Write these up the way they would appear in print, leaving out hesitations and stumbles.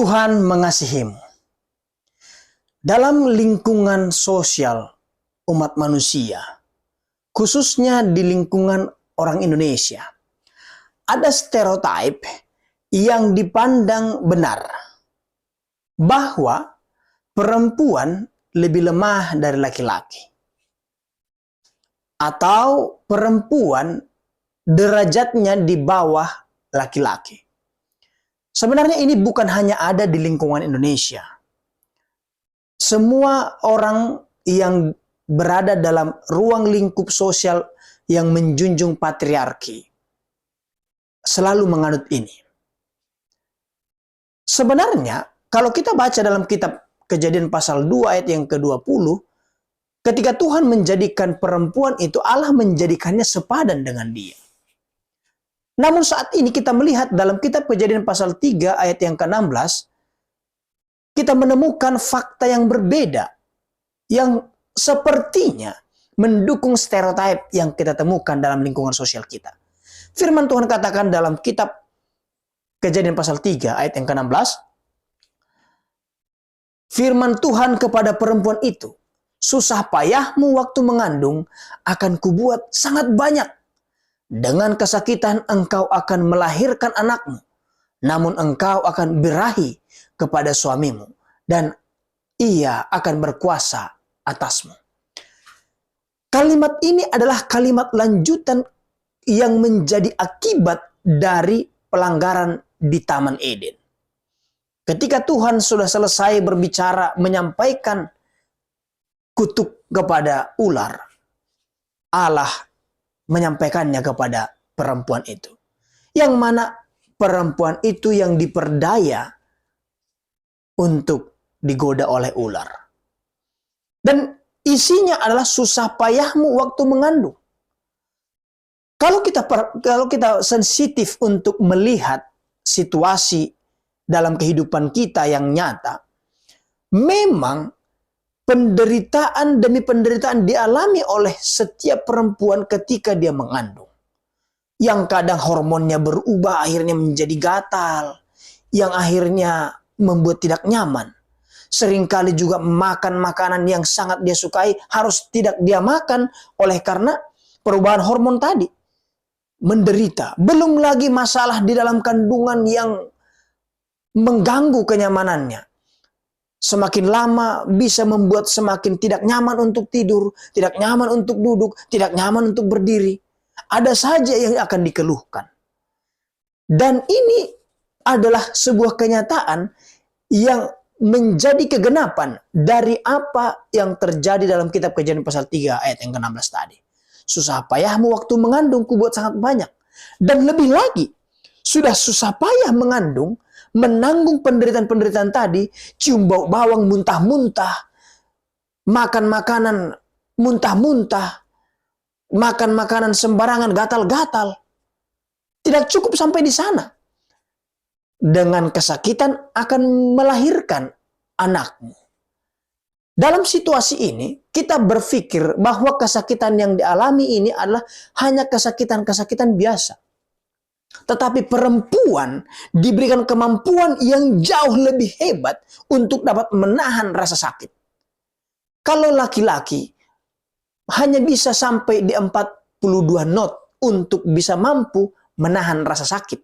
Tuhan mengasihimu. Dalam lingkungan sosial umat manusia, khususnya di lingkungan orang Indonesia, ada stereotip yang dipandang benar bahwa perempuan lebih lemah dari laki-laki, atau perempuan derajatnya di bawah laki-laki. Sebenarnya ini bukan hanya ada di lingkungan Indonesia. Semua orang yang berada dalam ruang lingkup sosial yang menjunjung patriarki selalu menganut ini. Sebenarnya kalau kita baca dalam kitab Kejadian pasal 2 ayat yang ke-20, ketika Tuhan menjadikan perempuan itu, Allah menjadikannya sepadan dengan dia. Namun saat ini kita melihat dalam kitab Kejadian pasal 3 ayat yang ke-16, kita menemukan fakta yang berbeda, yang sepertinya mendukung stereotip yang kita temukan dalam lingkungan sosial kita. Firman Tuhan katakan dalam kitab Kejadian pasal 3 ayat yang ke-16, firman Tuhan kepada perempuan itu, susah payahmu waktu mengandung akan kubuat sangat banyak. Dengan kesakitan engkau akan melahirkan anakmu, namun engkau akan birahi kepada suamimu, dan ia akan berkuasa atasmu. Kalimat ini adalah kalimat lanjutan yang menjadi akibat dari pelanggaran di Taman Eden. Ketika Tuhan sudah selesai berbicara, menyampaikan kutuk kepada ular, Allah menyampaikannya kepada perempuan itu. Yang mana perempuan itu yang diperdaya untuk digoda oleh ular. Dan isinya adalah susah payahmu waktu mengandung. Kalau kita sensitif untuk melihat situasi dalam kehidupan kita yang nyata, memang penderitaan demi penderitaan dialami oleh setiap perempuan ketika dia mengandung. Yang kadang hormonnya berubah, akhirnya menjadi gatal, yang akhirnya membuat tidak nyaman. Seringkali juga makan makanan yang sangat dia sukai harus tidak dia makan oleh karena perubahan hormon tadi. Menderita. Belum lagi masalah di dalam kandungan yang mengganggu kenyamanannya. Semakin lama bisa membuat semakin tidak nyaman untuk tidur, tidak nyaman untuk duduk, tidak nyaman untuk berdiri. Ada saja yang akan dikeluhkan. Dan ini adalah sebuah kenyataan yang menjadi kegenapan dari apa yang terjadi dalam kitab Kejadian pasal 3 ayat yang ke-16 tadi. Susah payahmu waktu mengandung kubuat sangat banyak. Dan lebih lagi, sudah susah payah mengandung, menanggung penderitaan-penderitaan tadi, cium bau bawang muntah-muntah, makan makanan muntah-muntah, makan makanan sembarangan gatal-gatal. Tidak cukup sampai di sana. Dengan kesakitan akan melahirkan anakmu. Dalam situasi ini, kita berpikir bahwa kesakitan yang dialami ini adalah hanya kesakitan-kesakitan biasa. Tetapi perempuan diberikan kemampuan yang jauh lebih hebat untuk dapat menahan rasa sakit. Kalau laki-laki hanya bisa sampai di 42 knot untuk bisa mampu menahan rasa sakit.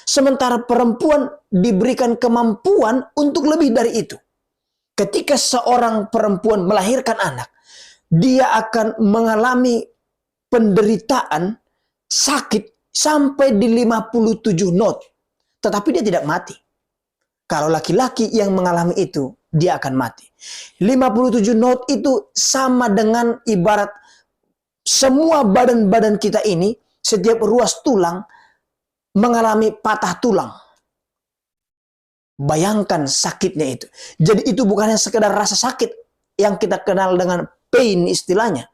Sementara perempuan diberikan kemampuan untuk lebih dari itu. Ketika seorang perempuan melahirkan anak, dia akan mengalami penderitaan sakit sampai di 57 knot. Tetapi dia tidak mati. Kalau laki-laki yang mengalami itu, dia akan mati. 57 knot itu sama dengan ibarat semua badan-badan kita ini, setiap ruas tulang mengalami patah tulang. Bayangkan sakitnya itu. Jadi itu bukan hanya sekedar rasa sakit yang kita kenal dengan pain istilahnya.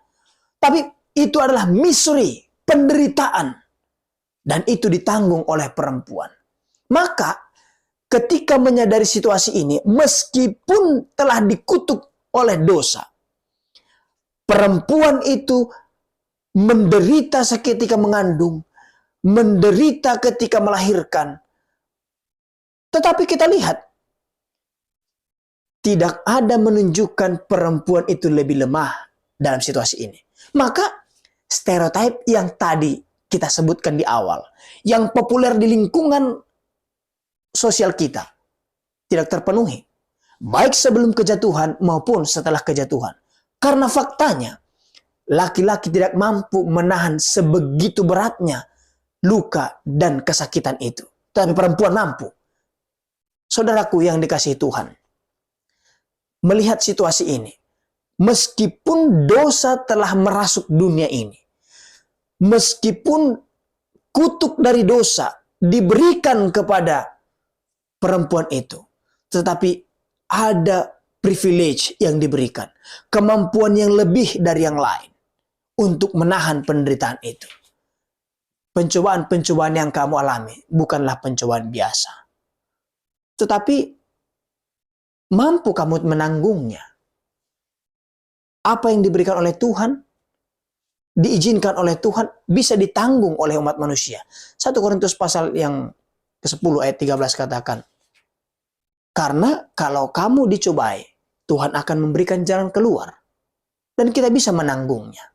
Tapi itu adalah misery, penderitaan. Dan itu ditanggung oleh perempuan. Maka ketika menyadari situasi ini, meskipun telah dikutuk oleh dosa, perempuan itu menderita seketika mengandung, menderita ketika melahirkan. Tetapi kita lihat tidak ada menunjukkan perempuan itu lebih lemah dalam situasi ini. Maka stereotip yang tadi kita sebutkan di awal, yang populer di lingkungan sosial kita, tidak terpenuhi. Baik sebelum kejatuhan maupun setelah kejatuhan. Karena faktanya, laki-laki tidak mampu menahan sebegitu beratnya luka dan kesakitan itu. Tapi perempuan mampu. Saudaraku yang dikasihi Tuhan, melihat situasi ini, meskipun dosa telah merasuk dunia ini, meskipun kutuk dari dosa diberikan kepada perempuan itu, tetapi ada privilege yang diberikan, kemampuan yang lebih dari yang lain untuk menahan penderitaan itu. Pencobaan-pencobaan yang kamu alami bukanlah pencobaan biasa, tetapi mampu kamu menanggungnya. Apa yang diberikan oleh Tuhan, diizinkan oleh Tuhan, bisa ditanggung oleh umat manusia. 1 Korintus pasal yang ke-10 ayat 13 katakan, karena kalau kamu dicobai, Tuhan akan memberikan jalan keluar. Dan kita bisa menanggungnya.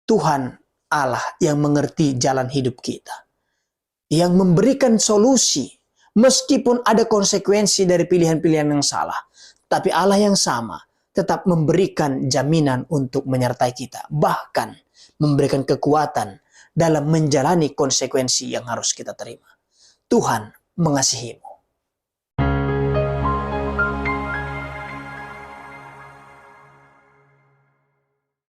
Tuhan Allah yang mengerti jalan hidup kita. Yang memberikan solusi. Meskipun ada konsekuensi dari pilihan-pilihan yang salah. Tapi Allah yang sama tetap memberikan jaminan untuk menyertai kita. Bahkan memberikan kekuatan dalam menjalani konsekuensi yang harus kita terima. Tuhan mengasihimu.